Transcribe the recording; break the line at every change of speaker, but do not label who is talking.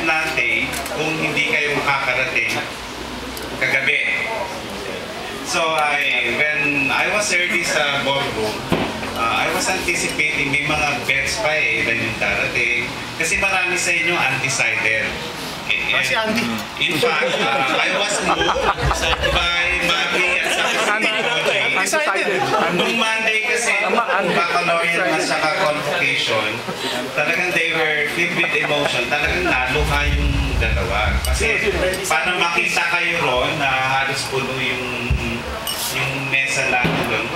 importante kung hindi kayo makakarating kagabi. So when I was early sa ballroom, I was anticipating may mga bets pa na yung darating. Kasi marami sa inyo undecided.
Si Andy.
In fact, I was moved by Maggie at sa
Undecided.
Nung Monday kasi, baccalaureate at saka convocation, talagang they were filled with emotion. Talagang naluha yung dalawa. Kasi para makita kayo ron na halos puno yung mesa natin doon.